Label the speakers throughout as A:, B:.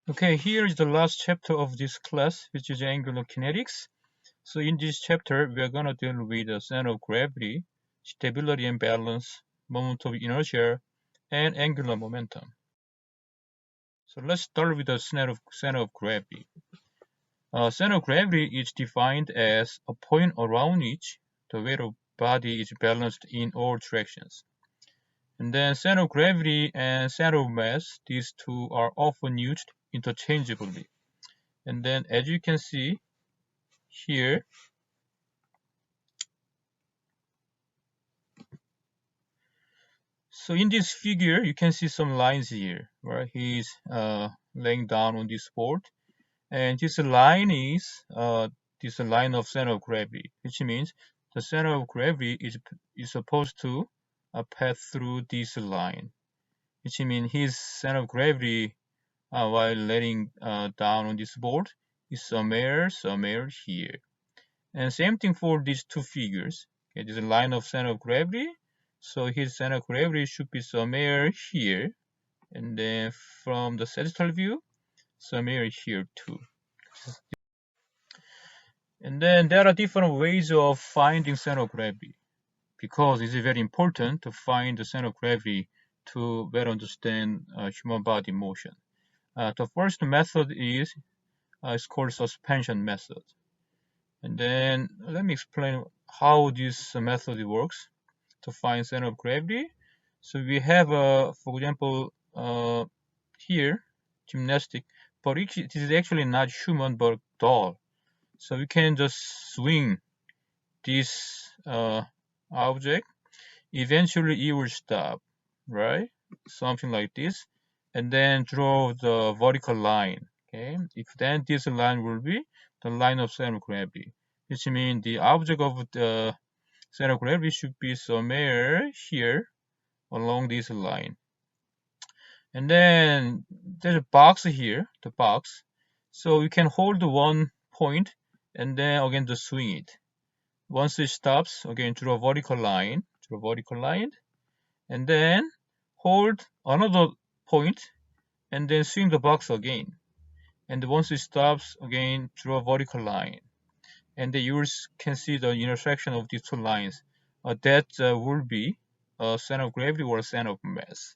A: Okay, here is the last chapter of this class, which is angular kinetics. So in this chapter, we are going to deal with the center of gravity, stability and balance, moment of inertia, and angular momentum. So let's start with the center of gravity. Center of gravity is defined as a point around which the weight of body is balanced in all directions. And then center of gravity and center of mass, these two are often used interchangeably. And then as you can see here, so in this figure, you can see some lines here, right? He's laying down on this board, and this line is this line of center of gravity, which means the center of gravity is supposed to pass through this line, which means his center of gravity while laying down on this board is somewhere here. And same thing for these two figures. Okay, this is a line of center of gravity. So his center of gravity should be somewhere here. And then from the sagittal view, somewhere here too. And then there are different ways of finding center of gravity, because it's very important to find the center of gravity to better understand human body motion. The first method is it's called suspension method. And then let me explain how this method works to find center of gravity. So we have, for example, here, gymnastic, but it is actually not human but doll. So we can just swing this object. Eventually it will stop, right? Something like this. And then draw the vertical line. Okay. If then this line will be the line of center of gravity, which means the object of the center of gravity should be somewhere here along this line. And then there's a box here, the box. So you can hold one point and then again just swing it. Once it stops, again draw a vertical line, and then hold another point and then swing the box again. And once it stops, again draw a vertical line. And then you can see the intersection of these two lines. That will be a center of gravity or a center of mass.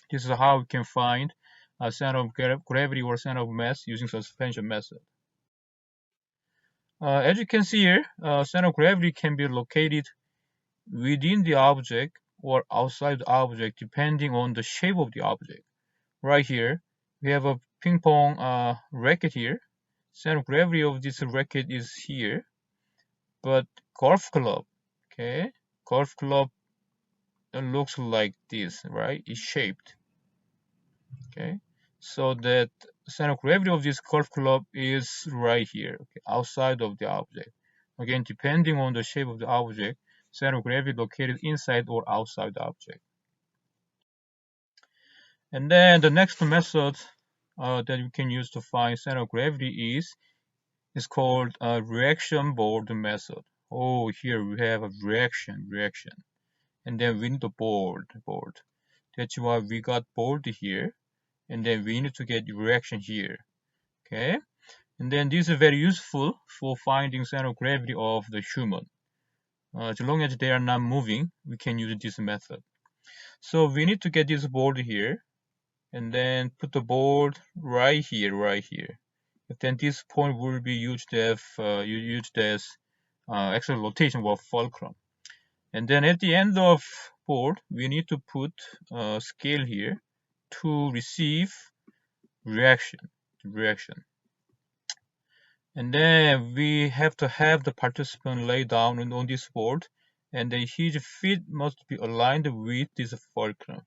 A: This is how we can find a center of gravity or center of mass using suspension method. As you can see here, center of gravity can be located within the object or outside the object depending on the shape of the object. Right here, we have a ping pong racket here. Center of gravity of this racket is here, but golf club, okay, golf club looks like this, right? It's shaped, okay. So that center of gravity of this golf club is right here, okay, outside of the object. Again, depending on the shape of the object, center of gravity located inside or outside the object. And then the next method that we can use to find center of gravity is called a reaction board method. Oh, here we have a reaction, and then we need the board. That's why we got board here, and then we need to get reaction here. Okay, and then this is very useful for finding center of gravity of the human. As long as they are not moving, we can use this method. So we need to get this board here, and then put the board right here. Then this point will be used as axis rotation or fulcrum. And then at the end of board, we need to put a scale here to receive reaction. And then we have to have the participant lay down on this board, and then his feet must be aligned with this fulcrum.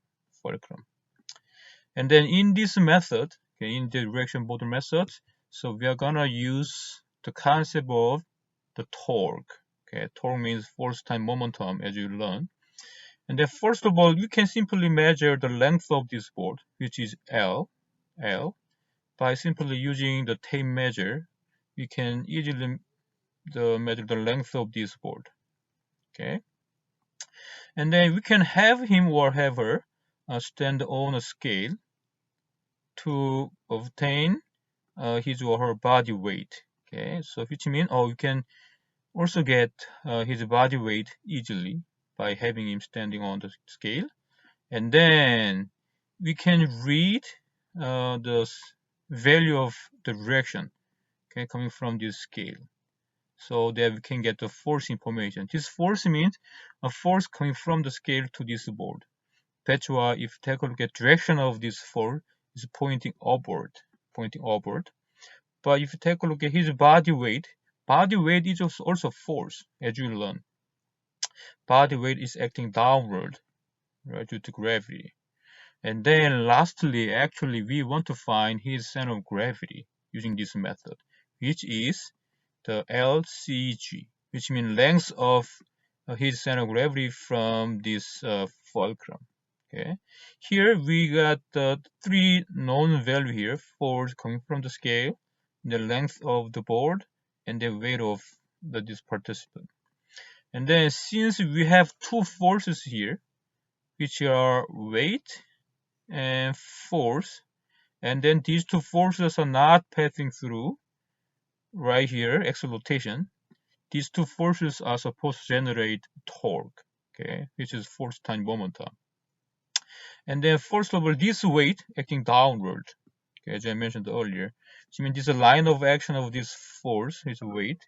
A: And then in this method, okay, in the reaction board method, so we are gonna use the concept of the torque. Okay, torque means force times momentum, as you learn. And then first of all, you can simply measure the length of this board, which is L, by simply using the tape measure. We can easily measure the length of this board. Okay, and then we can have him or have her stand on a scale to obtain his or her body weight. Okay, so which means you can also get his body weight easily by having him standing on the scale, and then we can read the value of the direction, okay, coming from this scale, so that we can get the force information. This force means a force coming from the scale to this board. That's why if you take a look at direction of this force is pointing upward, But if you take a look at his body weight is also force, as you learn. Body weight is acting downward, right, due to gravity. And then lastly, actually, we want to find his center of gravity using this method, which is the LCG, which means length of his center of gravity from this fulcrum. Okay, here we got the three known value here: force coming from the scale, the length of the board, and the weight of this participant. And then since we have two forces here, which are weight and force, and then these two forces are not passing through right here, x rotation, these two forces are supposed to generate torque, okay, which is force times momentum. And then first of all, this weight acting downward, okay, as I mentioned earlier, which means this is a line of action of this force is weight.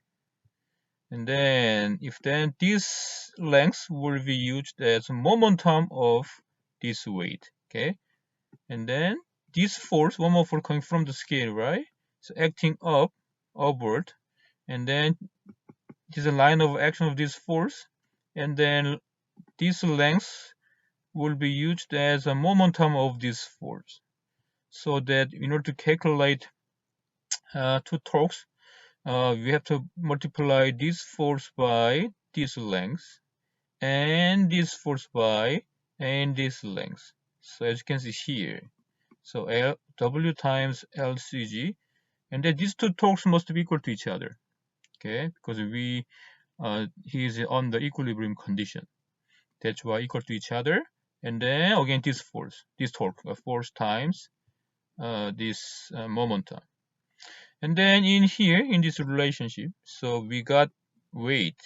A: And then if then this length will be used as momentum of this weight, okay. And then this force, one more force coming from the scale, right? So acting upward, and then this is a line of action of this force, and then this length will be used as a momentum of this force. So that in order to calculate two torques, we have to multiply this force by this length, and this force by and this length. So as you can see here, so W times LCG, and then these two torques must be equal to each other, okay, because he is on the equilibrium condition. That's why equal to each other. And then again this force, this torque, force times this momentum. And then in here, in this relationship, so we got weight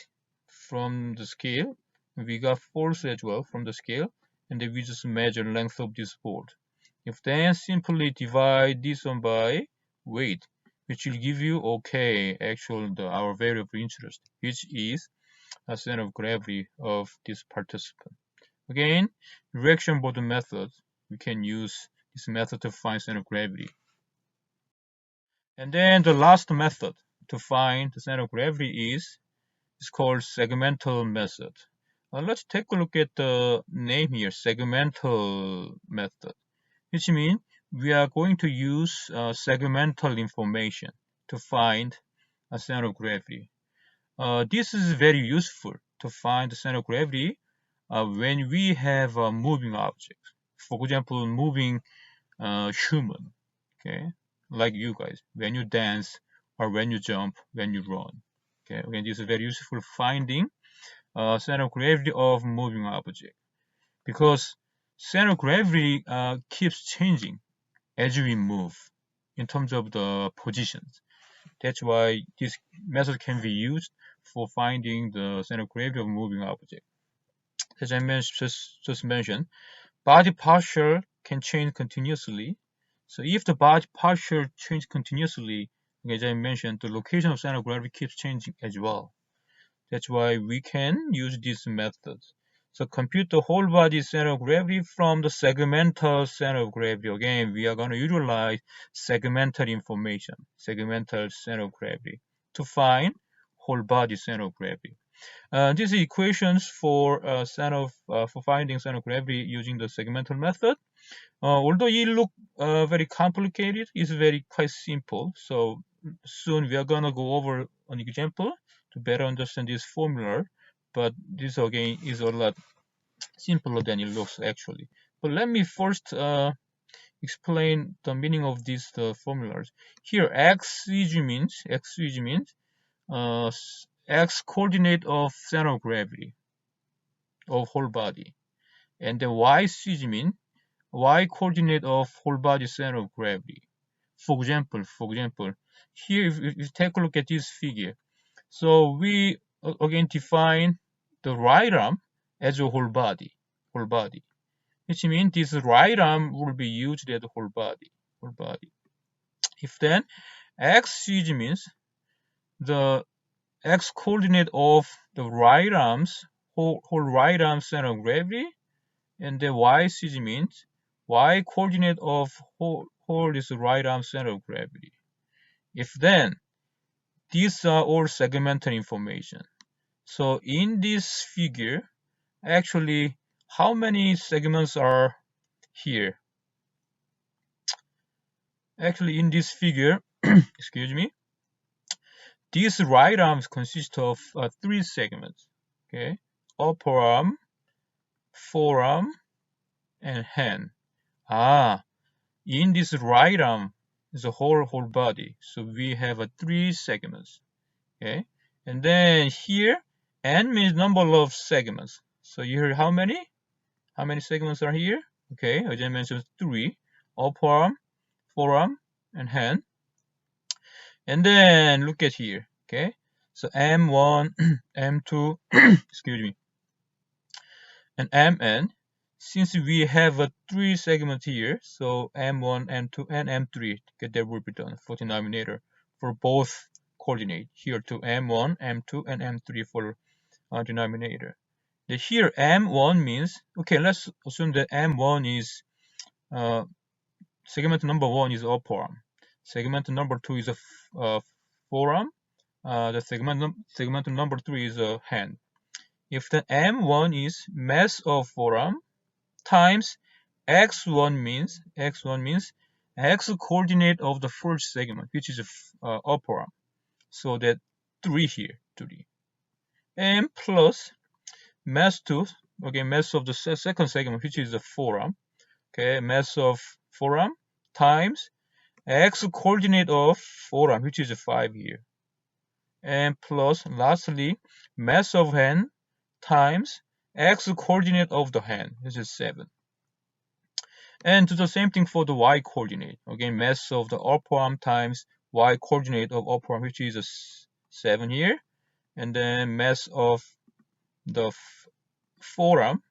A: from the scale, we got force as well from the scale, and then we just measure length of this board. If then simply divide this one by weight, which will give you, okay, our value of interest, which is a center of gravity of this participant. Again, reaction board method, we can use this method to find center of gravity. And then the last method to find the center of gravity is called segmental method. Let's take a look at the name here, segmental method, which means we are going to use segmental information to find a center of gravity. This is very useful to find the center of gravity when we have a moving object. For example, moving human, okay, like you guys, when you dance or when you jump, when you run. Okay, again, this is very useful finding center of gravity of moving object, because center of gravity keeps changing as we move in terms of the positions. That's why this method can be used for finding the center of gravity of moving object. As I just mentioned, body posture can change continuously. So if the body posture changes continuously, as I mentioned, the location of center of gravity keeps changing as well. That's why we can use this method. So compute the whole body center of gravity from the segmental center of gravity. Again, we are going to utilize segmental information, segmental center of gravity, to find whole body center of gravity. These are equations for finding center of gravity using the segmental method. Although it look very complicated, it's very quite simple. So soon we are gonna go over an example to better understand this formula. But this again is a lot simpler than it looks actually. But let me first explain the meaning of these formulas. Here, xg means x coordinate of center of gravity of whole body, and the ycg means y-coordinate of whole body center of gravity. For example, here if you take a look at this figure, so we again define the right arm as a whole body, which means this right arm will be used as a whole body. If then x means the x coordinate of the right arm's whole right arm center of gravity, and the y means y coordinate of whole this right arm center of gravity. If then these are all segmental information. So in this figure, actually, how many segments are here? Actually, in this figure, excuse me, these right arms consist of 3 segments. Okay, upper arm, forearm, and hand. In this right arm is a whole body, so we have 3 segments. Okay, and then here n means number of segments. So you heard how many? How many segments are here? Okay, as I mentioned, 3: upper arm, forearm, and hand. And then look at here. Okay, so M1, M2, excuse me, and Mn. Since we have 3 segments here, so M1, M2, and M3, okay, that will be done for denominator for both coordinate here to M1, M2, and M3 for denominator. Here M1 means, okay, let's assume that M1 is segment number 1 is upper arm, segment number 2 is a forearm, the segment number 3 is a hand. If the M1 is mass of forearm times x1 means x coordinate of the first segment, which is upper arm, so that 3 here, 3, and plus mass 2, okay, mass of the second segment, which is the forearm, okay, mass of forearm times x coordinate of forearm, which is 5 here, and plus lastly mass of hand times x coordinate of the hand, this is 7. And do the same thing for the y coordinate. Again, mass of the upper arm times y coordinate of upper arm, which is 7 here, and then mass of the forearm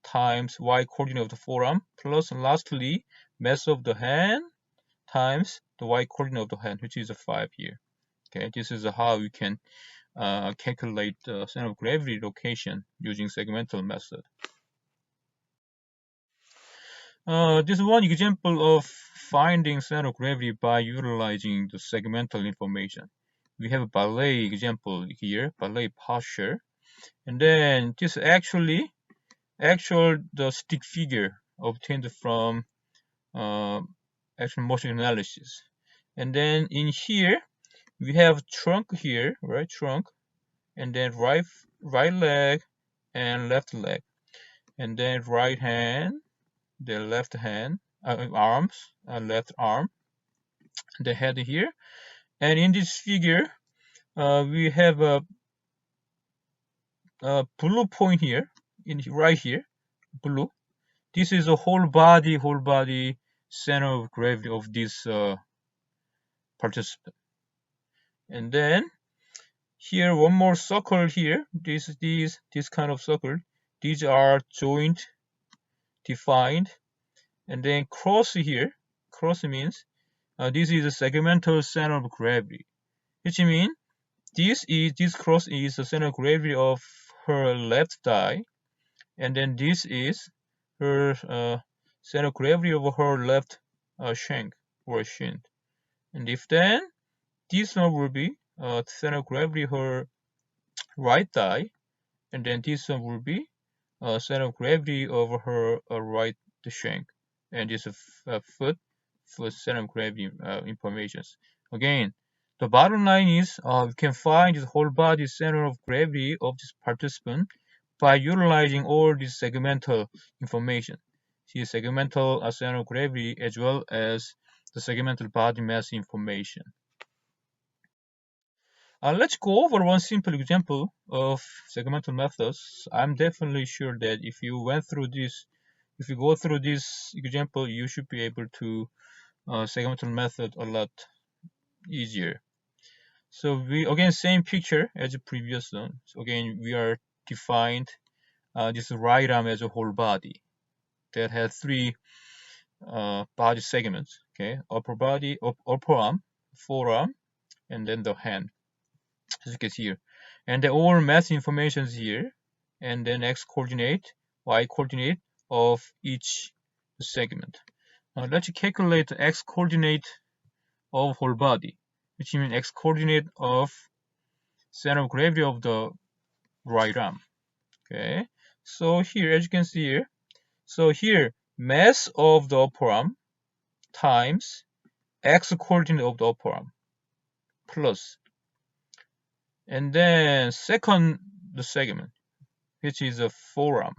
A: times y coordinate of the forearm, plus lastly mass of the hand times the y coordinate of the hand, which is 5 here. Okay, this is how we can calculate the center of gravity location using segmental method. This is one example of finding center of gravity by utilizing the segmental information. We have a ballet example here, ballet posture, and then this actual the stick figure obtained from actual motion analysis. And then in here we have trunk here, right? Trunk, and then right leg and left leg, and then right hand, the left hand, arms, left arm, the head here. And in this figure, we have a blue point here, right here, blue. This is a whole body center of gravity of this participant. And then here one more circle here. This kind of circle. These are joint defined, and then cross here. Cross means this is a segmental center of gravity, which means this cross is the center of gravity of her left thigh, and then this is her center of gravity of her left shank or shin. And if then this one will be center of gravity her right thigh, and then this one will be center of gravity over her right shank, and this foot center of gravity informations. Again, the bottom line is we can find the whole body center of gravity of this participant by utilizing all this segmental information. See, segmental center of gravity as well as the segmental body mass information. Let's go over one simple example of segmental methods. I'm definitely sure that if you went through this, if you go through this example, you should be able to segmental method a lot easier. So we again same picture as the previous one. So again we are defined this right arm as a whole body that has three body segments. Okay, upper body, upper arm, forearm, and then the hand, as you can see here. And the all mass information is here, and then x coordinate, y coordinate of each segment. Now let's calculate the x coordinate of whole body, which means x coordinate of center of gravity of the right arm. Okay, so here, as you can see here, so here mass of the upper arm times x coordinate of the upper arm plus, and then second the segment, which is a forearm.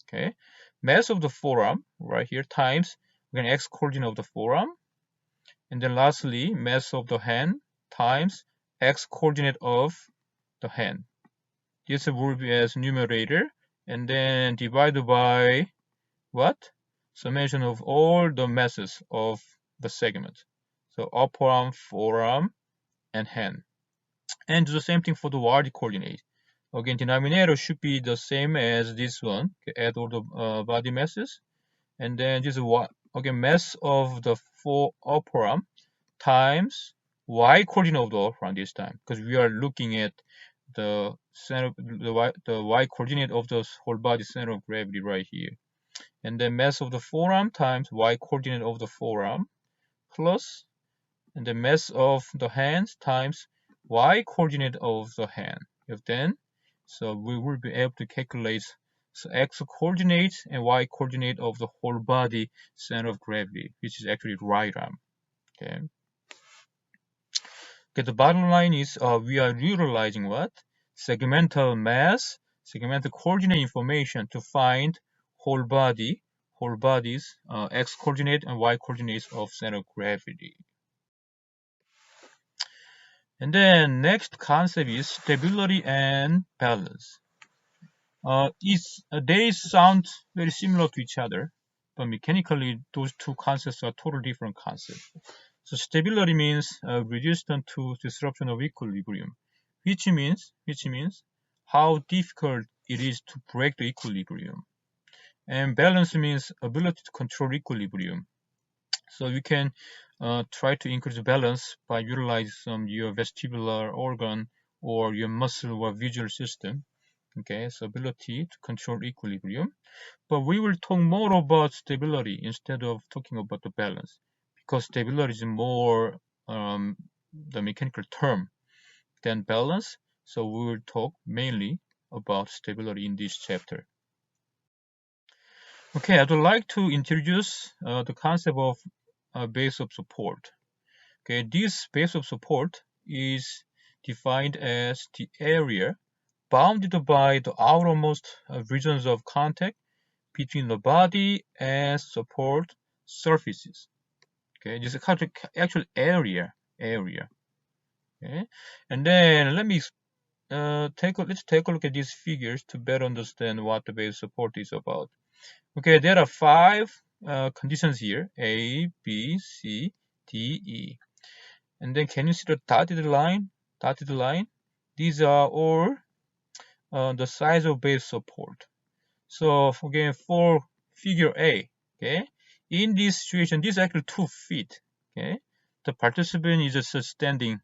A: Okay, mass of the forearm right here times again x coordinate of the forearm, and then lastly mass of the hand times x coordinate of the hand. This will be as numerator, and then divided by what? Summation of all the masses of the segment. So upper arm, forearm, and hand. And do the same thing for the y coordinate. Again, denominator should be the same as this one. Okay, add all the body masses, and then this y, again mass of the upper arm times y coordinate of the upper arm this time, because we are looking at the center, the y coordinate of the whole body center of gravity right here, and then mass of the forearm times y coordinate of the forearm plus, and the mass of the hands times y coordinate of the hand. If then, so we will be able to calculate so x coordinate and y coordinate of the whole body center of gravity, which is actually right arm. Okay. Okay, the bottom line is we are utilizing what? Segmental mass, segmental coordinate information to find whole body's x coordinate and y coordinates of center of gravity. And then next concept is stability and balance. They sound very similar to each other, but mechanically those two concepts are totally different concepts. So stability means resistance to disruption of equilibrium, which means how difficult it is to break the equilibrium. And balance means ability to control equilibrium. So you can try to increase balance by utilizing your vestibular organ or your muscle or visual system. Okay, so ability to control equilibrium. But we will talk more about stability instead of talking about the balance, because stability is more the mechanical term than balance. So we will talk mainly about stability in this chapter. Okay, I'd like to introduce the concept of base of support. Okay, this base of support is defined as the area bounded by the outermost regions of contact between the body and support surfaces. Okay, this is actual area. Okay, and then let's take a look at these figures to better understand what the base support is about. Okay, there are 5 conditions here: A, B, C, D, E. And then can you see the dotted line? These are all the size of base support. So again, for figure A, okay, in this situation, this is actually 2 feet. Okay, the participant is just standing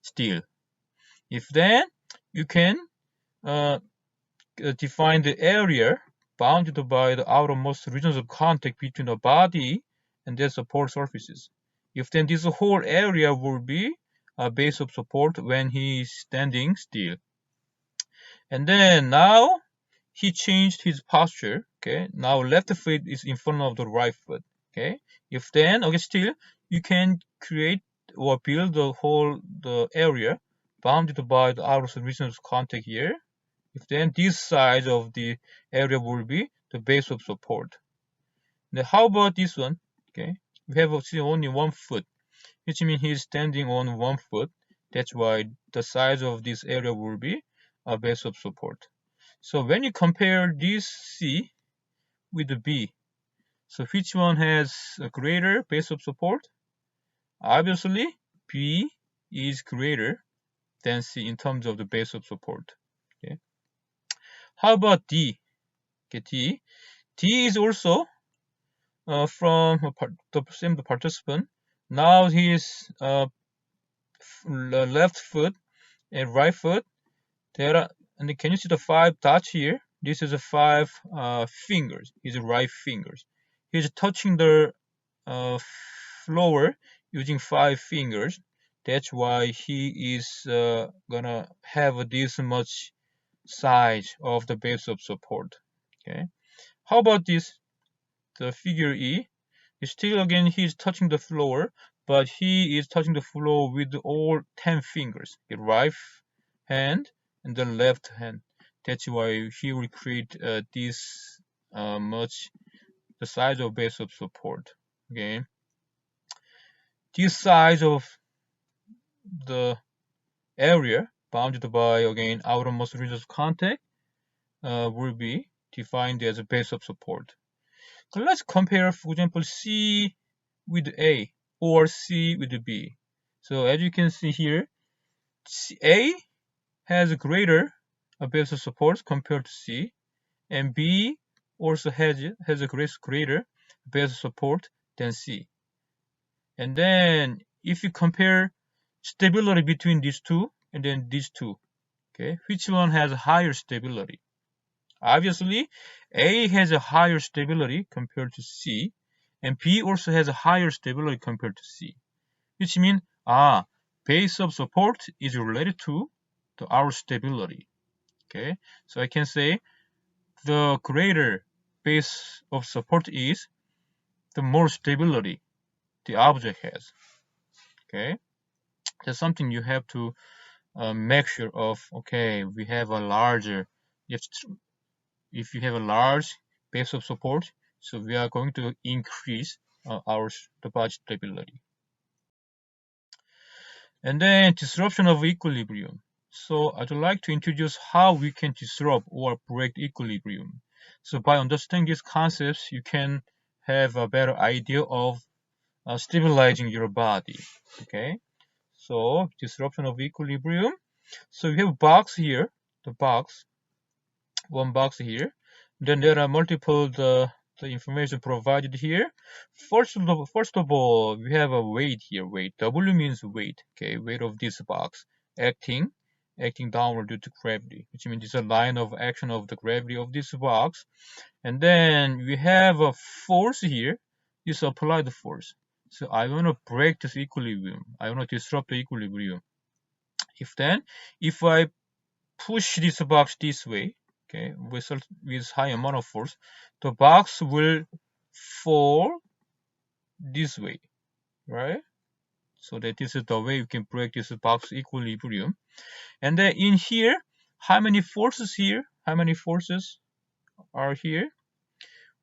A: still. If then you can define the area bounded by the outermost regions of contact between the body and their support surfaces. If then this whole area will be a base of support when he is standing still. And then now he changed his posture. Okay, now left foot is in front of the right foot. Okay, if then still you can create or build the area bounded by the outer regions of contact here. If then this size of the area will be the base of support. Now how about this one? Okay, we have only 1 foot, which means he's standing on 1 foot. That's why the size of this area will be a base of support. So when you compare this C with the B, So which one has a greater base of support? Obviously, B is greater than C in terms of the base of support. Okay. How about D? Okay, D. D is also from the same participant. Now his left foot and right foot. There are, and can you see the 5 dots here? This is a 5 fingers. His right fingers. He's touching the floor using 5 fingers. That's why he is gonna have this much size of the base of support. Okay. How about this? The figure E. Still again he is touching the floor, but he is touching the floor with all 10 fingers. The right hand and the left hand. That's why he will create this much the size of base of support. Okay. This size of the area bounded by again outermost regions of contact will be defined as a base of support. So let's compare, for example, C with A or C with B. So as you can see here, A has a greater base of support compared to C, and B also has a greater base of support than C. And then if you compare stability between these two and then these two, okay, which one has higher stability? Obviously, A has a higher stability compared to C, and B also has a higher stability compared to C, which means base of support is related to our stability. Okay, so I can say the greater base of support is, the more stability the object has. Okay, that's something you have to make sure of. Okay, we have a larger, if you have a large base of support, so we are going to increase the body stability. And then disruption of equilibrium. So I'd like to introduce how we can disrupt or break equilibrium. So by understanding these concepts, you can have a better idea of stabilizing your body. Okay, so disruption of equilibrium. So we have a box here, one box here. Then there are multiple the information provided here. First of all, we have a weight here. Weight. W means weight. Okay, weight of this box acting downward due to gravity, which means it's a line of action of the gravity of this box. And then we have a force here. This applied force. So I want to break this equilibrium. I want to disrupt the equilibrium. If I push this box this way, okay, with high amount of force, the box will fall this way, right? So that this is the way you can break this box equilibrium. And then in here, how many forces here? How many forces are here?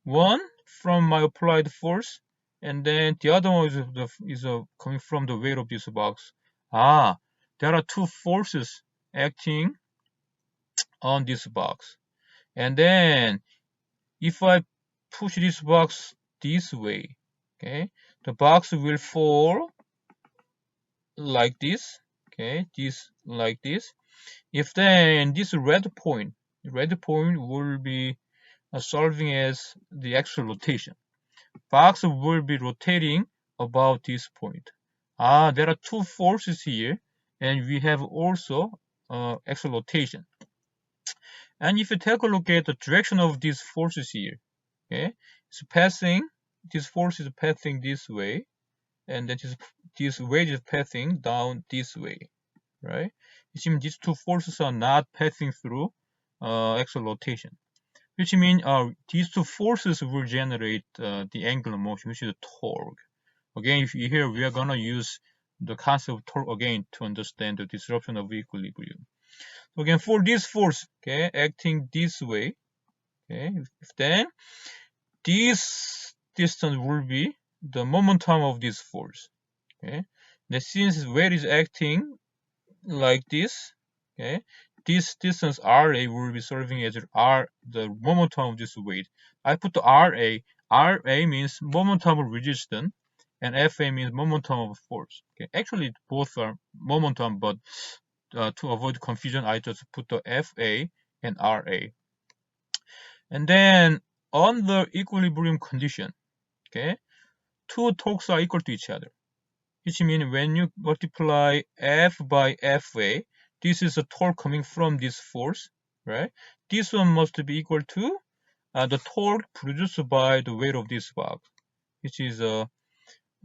A: One from my applied force, and then the other one is coming from the weight of this box. There are two forces acting on this box. And then if I push this box this way, okay, the box will fall like this, okay, like this. If then this red point will be serving as the axial rotation. Box will be rotating about this point. There are two forces here, and we have also axial rotation. And if you take a look at the direction of these forces here, okay, this force is passing this way, and this weight is passing down this way, right? It means these two forces are not passing through axial rotation, which means these two forces will generate the angular motion, which is torque. Again, here we are gonna use the concept of torque again to understand the disruption of equilibrium. So again, for this force, okay, acting this way, okay, then this distance will be the momentum of this force. Okay, now since weight is acting like this, okay, this distance RA will be serving as the momentum of this weight. I put the RA. RA means momentum of resistance, and FA means momentum of force. Okay, actually both are momentum, but to avoid confusion, I just put the FA and RA. And then on the equilibrium condition, okay, two torques are equal to each other, which means when you multiply F by FA, this is a torque coming from this force, right? This one must be equal to the torque produced by the weight of this box, which is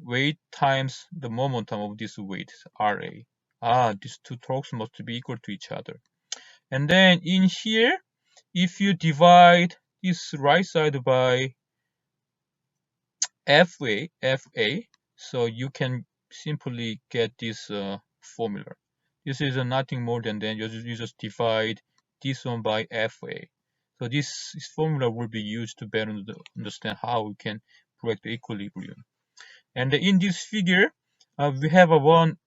A: weight times the momentum of this weight, RA. These two torques must be equal to each other. And then in here, if you divide this right side by FA, so you can simply get this formula. This is nothing more than you just divide this one by FA. So this formula will be used to better understand how we can break the equilibrium. And in this figure, we have one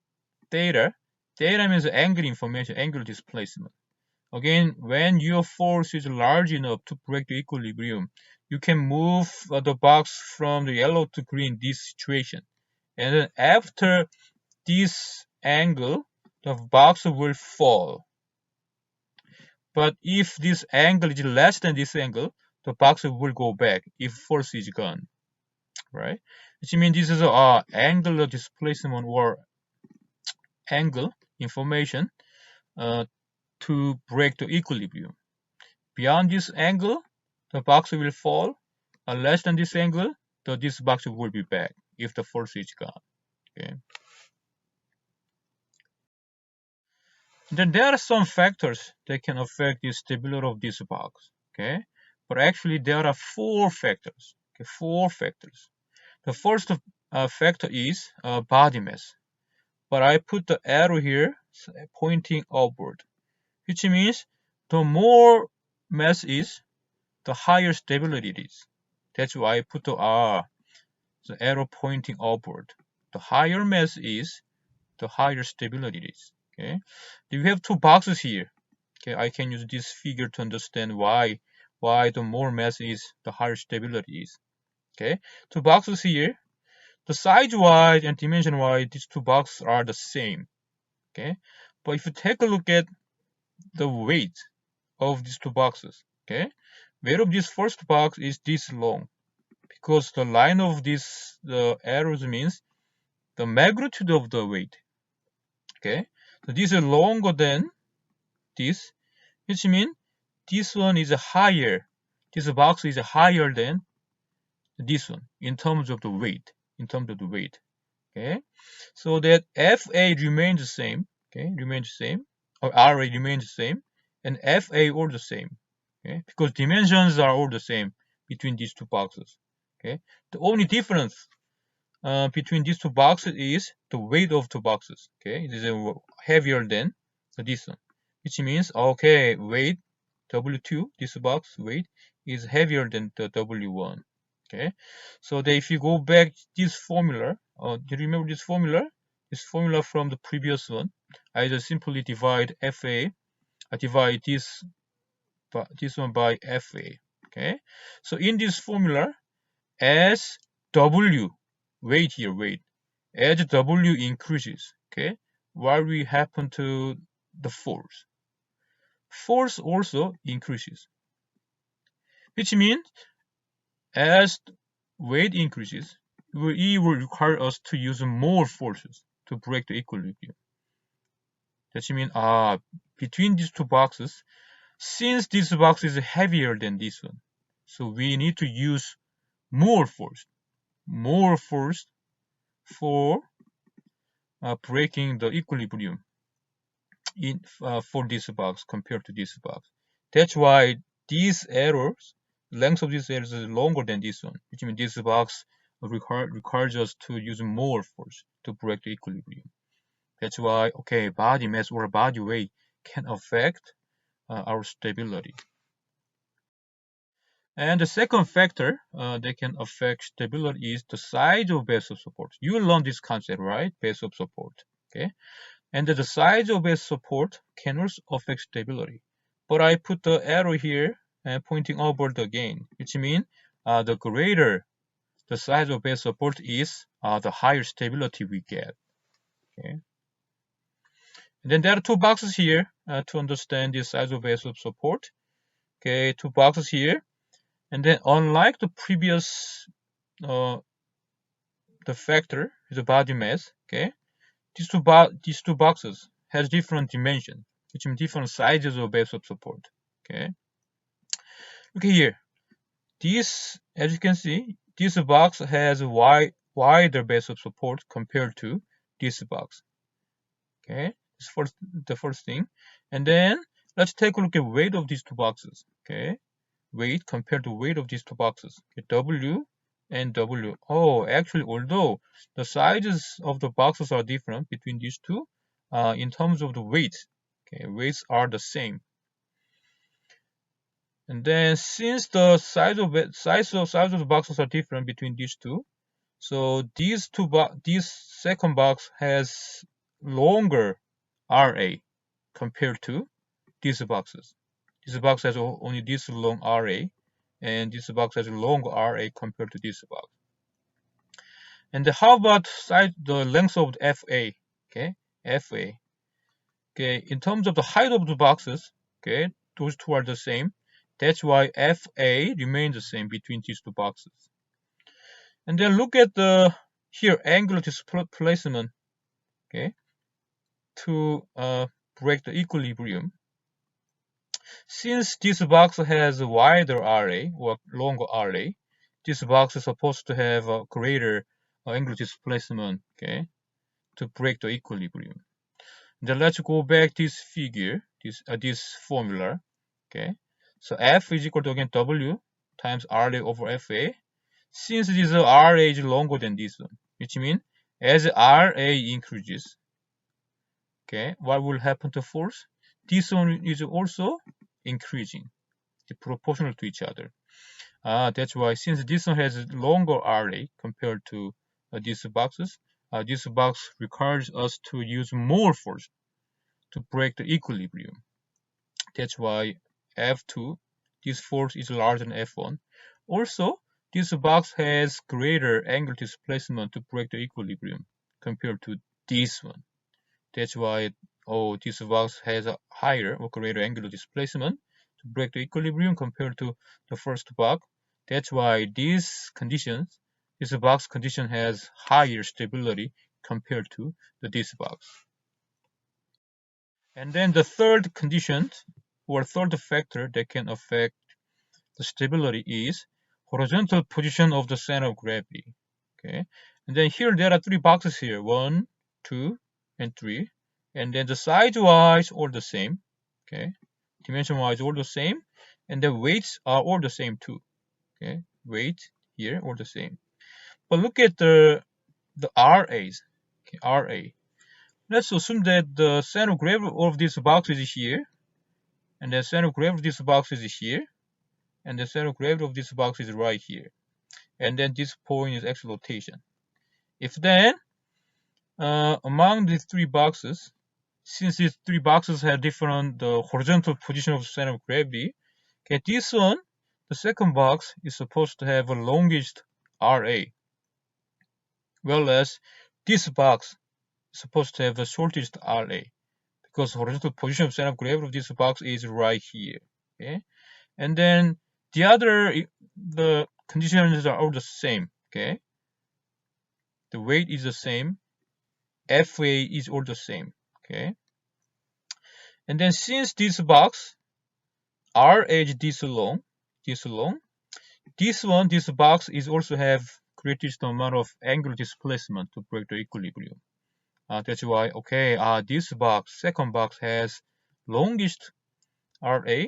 A: theta. Theta means angle information, angle displacement. Again, when your force is large enough to break the equilibrium, you can move the box from the yellow to green, this situation. And then after this angle, the box will fall. But if this angle is less than this angle, the box will go back if force is gone, right? Which means this is angular displacement or angle information to break the equilibrium. Beyond this angle, the box will fall. Less than this angle, this box will be back if the force is gone. Okay. Then there are some factors that can affect the stability of this box. Okay, but actually there are four factors. Okay, four factors. The first factor is body mass. But I put the arrow here pointing upward, which means the more mass is, the higher stability it is. That's why I put the arrow pointing upward. The higher mass is, the higher stability it is. Okay. We have two boxes here. Okay, I can use this figure to understand why the more mass is, the higher stability is. Okay, two boxes here. The size-wise and dimension-wise, these two boxes are the same. Okay, but if you take a look at the weight of these two boxes, okay, weight of this first box is this long, because the line of the arrows means the magnitude of the weight. Okay, so this is longer than this, which means this one is higher. This box is higher than this one in terms of the weight. Okay, so that FA remains the same. Okay, remains the same, or RA remains the same, and FA all the same. Okay, because dimensions are all the same between these two boxes. Okay, the only difference between these two boxes is the weight of the boxes. Okay, it is heavier than this one, which means okay, weight W2, this box weight is heavier than the W1. Okay, so that if you go back this formula, do you remember this formula? This formula from the previous one, I just simply divide FA, I divide this one by FA. Okay, so in this formula, as W, weight here, as W increases, okay, what will happen to the force? Force also increases, which means as weight increases, it will require us to use more forces to break the equilibrium. That means between these two boxes, since this box is heavier than this one, so we need to use more force for breaking the equilibrium for this box compared to this box. That's why these arrows, length of these arrows is longer than this one, which means this box requires us to use more force to break the equilibrium. That's why, okay, body mass or body weight can affect our stability. And the second factor that can affect stability is the size of base of support. You learned this concept, right? Base of support. Okay, and the size of base support can also affect stability. But I put the arrow here pointing upward again, which means the greater the size of base support is, the higher stability we get. Okay. And then there are two boxes here to understand the size of base of support. Okay, two boxes here. And then unlike the previous, the factor is the body mass. Okay, these two boxes has different dimension, which means different sizes of base of support. Okay, look here. This, as you can see, this box has wider base of support compared to this box. Okay, this the first thing. And then let's take a look at weight of these two boxes. Okay, weight compared to weight of these two boxes. Okay, W and W. Oh, actually, although the sizes of the boxes are different between these two, in terms of the weight, okay, weights are the same. And then since the size of the boxes are different between these two, so this second box has longer RA compared to these boxes. This box has only this long RA, and this box has a long RA compared to this box. And how about the length of the FA? Okay, FA. Okay, in terms of the height of the boxes, okay, those two are the same. That's why FA remains the same between these two boxes. And then look at the here angular displacement, okay, to break the equilibrium. Since this box has a wider RA or longer RA, this box is supposed to have a greater angular displacement, okay, to break the equilibrium. Then let's go back this figure, this formula, okay. So F is equal to again W times RA over FA. Since this RA is longer than this one, which means as RA increases, okay, what will happen to force? This one is also increasing, proportional to each other. That's why since this one has longer RA compared to these boxes, this box requires us to use more force to break the equilibrium. That's why F2, this force is larger than F1. Also, this box has greater angular displacement to break the equilibrium compared to this one. That's why this box has a higher or greater angular displacement to break the equilibrium compared to the first box. That's why this box condition has higher stability compared to this box. And then the third condition or third factor that can affect the stability is horizontal position of the center of gravity. Okay, and then here there are three boxes here, 1, 2, and 3, and then the size-wise all the same. Okay, dimension-wise all the same, and the weights are all the same too. Okay, weight here all the same. But look at the RAs. Okay, RA. Let's assume that the center of gravity of this box is here, and the center of gravity of this box is here, and the center of gravity of this box is right here. And then this point is x rotation. If then, among these three boxes, since these three boxes have different the horizontal position of the center of gravity, okay, this one, the second box, is supposed to have a longest RA, whereas this box is supposed to have the shortest RA, because horizontal position of center of gravity of this box is right here. Okay, and then the conditions are all the same. Okay, the weight is the same, FA is all the same. Okay, and then since this box R is this long, this box is also have greatest amount of angular displacement to break the equilibrium. That's why, okay, this box, second box, has longest RA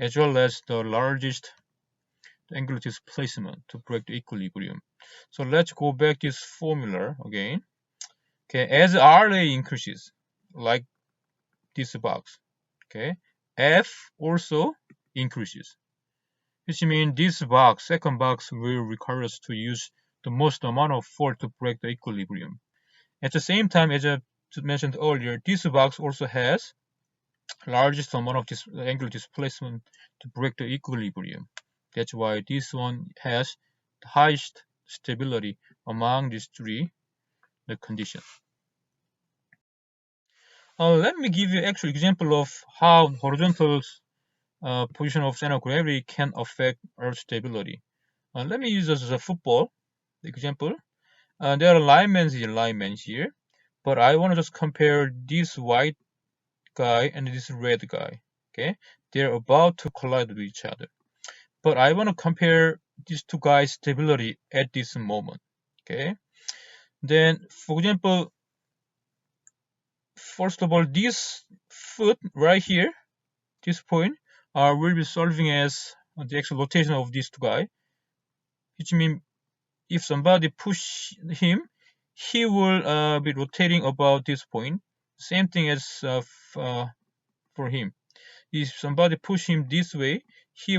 A: as well as the largest angular displacement to break the equilibrium. So let's go back this formula again. Okay, as RA increases, like this box, okay, F also increases, which means this box, second box, will require us to use the most amount of force to break the equilibrium. At the same time, as I mentioned earlier, this box also has largest amount of angular displacement to break the equilibrium. That's why this one has the highest stability among these three conditions. Let me give you an actual example of how horizontal position of center of gravity can affect Earth stability. Let me use this as a football example. There are linemen here, but I want to just compare this white guy and this red guy. Okay, they're about to collide with each other, but I want to compare these two guys' stability at this moment. Okay, then for example, first of all, this foot right here, this point, will be serving as the actual rotation of these two guys, which means if somebody push him, he will be rotating about this point. Same thing as for him. If somebody push him this way, his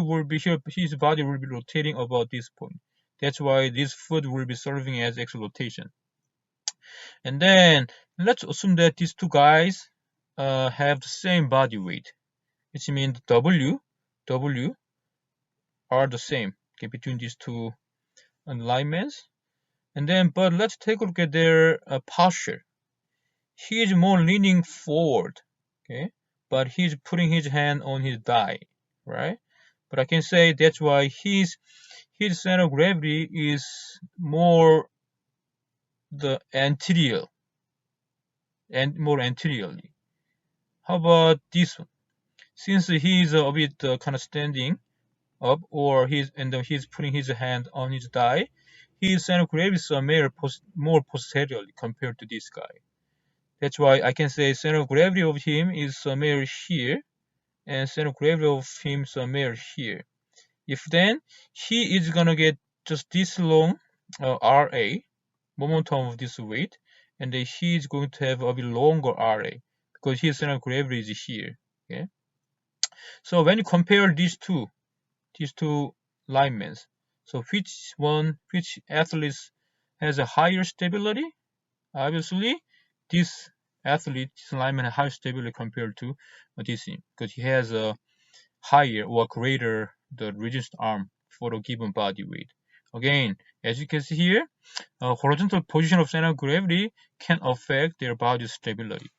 A: body will be rotating about this point. That's why this foot will be serving as actual rotation. And then let's assume that these two guys have the same body weight, which means W are the same, okay, between these two alignments. And then, but let's take a look at their posture. He is more leaning forward, okay, but he's putting his hand on his thigh, right? But I can say that's why his center of gravity is more the anterior and more anteriorly. How about this one? Since he's a bit kind of standing up, or he's putting his hand on his thigh, his center of gravity is more posteriorly compared to this guy. That's why I can say center of gravity of him is somewhere here, and center of gravity of him somewhere here. If then he is gonna get just this long RA, momentum of this weight, and then he is going to have a bit longer RA because his center of gravity is here. Okay. So when you compare these two linemen, so which athlete has a higher stability? Obviously, this lineman has higher stability compared to this because he has a higher or greater the resistance arm for a given body weight. Again, as you can see here, horizontal position of center of gravity can affect their body stability.